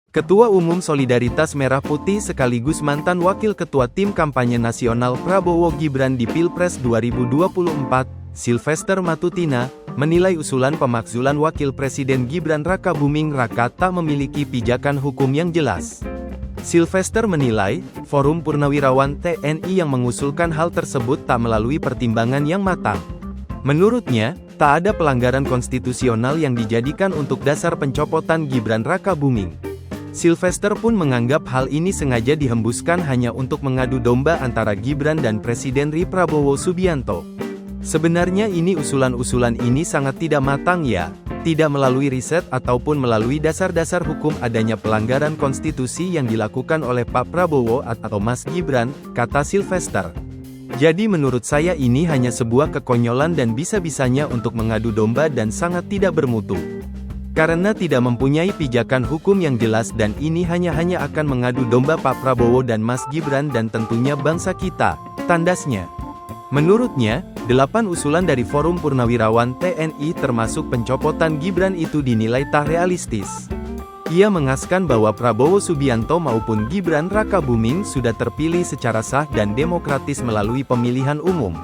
Ketua Umum Solidaritas Merah Putih sekaligus mantan Wakil Ketua Tim Kampanye Nasional Prabowo Gibran di Pilpres 2024, Sylvester Matutina, menilai usulan pemakzulan Wakil Presiden Gibran Rakabuming Raka tak memiliki pijakan hukum yang jelas. Sylvester menilai, Forum Purnawirawan TNI yang mengusulkan hal tersebut tak melalui pertimbangan yang matang. Menurutnya, tak ada pelanggaran konstitusional yang dijadikan untuk dasar pencopotan Gibran Rakabuming. Sylvester pun menganggap hal ini sengaja dihembuskan hanya untuk mengadu domba antara Gibran dan Presiden Prabowo Subianto. Sebenarnya usulan-usulan ini sangat tidak matang ya, tidak melalui riset ataupun melalui dasar-dasar hukum adanya pelanggaran konstitusi yang dilakukan oleh Pak Prabowo atau Mas Gibran, kata Sylvester. Jadi menurut saya ini hanya sebuah kekonyolan dan bisa-bisanya untuk mengadu domba dan sangat tidak bermutu. Karena tidak mempunyai pijakan hukum yang jelas dan ini hanya akan mengadu domba Pak Prabowo dan Mas Gibran dan tentunya bangsa kita, tandasnya. Menurutnya, 8 usulan dari Forum Purnawirawan TNI termasuk pencopotan Gibran itu dinilai tak realistis. Ia mengaskan bahwa Prabowo Subianto maupun Gibran Rakabuming sudah terpilih secara sah dan demokratis melalui pemilihan umum.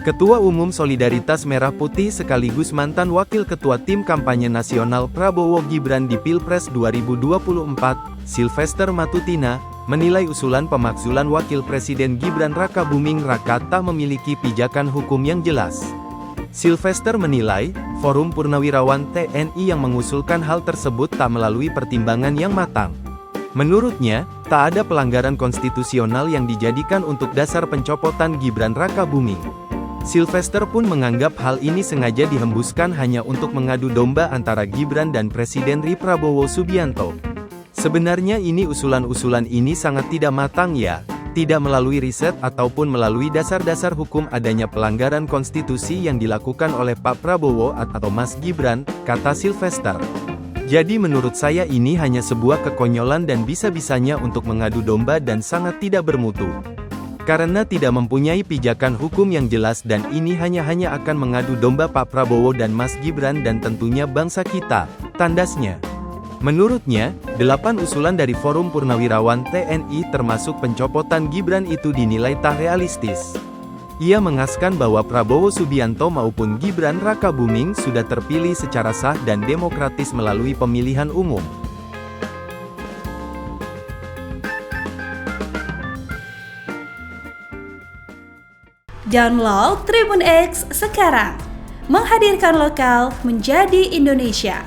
Ketua Umum Solidaritas Merah Putih sekaligus mantan Wakil Ketua Tim Kampanye Nasional Prabowo Gibran di Pilpres 2024, Sylvester Matutina, menilai usulan pemakzulan Wakil Presiden Gibran Rakabuming Raka tak memiliki pijakan hukum yang jelas. Sylvester menilai, Forum Purnawirawan TNI yang mengusulkan hal tersebut tak melalui pertimbangan yang matang. Menurutnya, tak ada pelanggaran konstitusional yang dijadikan untuk dasar pencopotan Gibran Rakabuming. Sylvester pun menganggap hal ini sengaja dihembuskan hanya untuk mengadu domba antara Gibran dan Presiden Prabowo Subianto. Sebenarnya usulan-usulan ini sangat tidak matang ya, tidak melalui riset ataupun melalui dasar-dasar hukum adanya pelanggaran konstitusi yang dilakukan oleh Pak Prabowo atau Mas Gibran, kata Sylvester. Jadi menurut saya ini hanya sebuah kekonyolan dan bisa-bisanya untuk mengadu domba dan sangat tidak bermutu. Karena tidak mempunyai pijakan hukum yang jelas dan ini hanya akan mengadu domba Pak Prabowo dan Mas Gibran dan tentunya bangsa kita, tandasnya. Menurutnya, 8 usulan dari Forum Purnawirawan TNI termasuk pencopotan Gibran itu dinilai tak realistis. Ia mengaskan bahwa Prabowo Subianto maupun Gibran Rakabuming sudah terpilih secara sah dan demokratis melalui pemilihan umum. Download Tribun X sekarang, menghadirkan lokal menjadi Indonesia.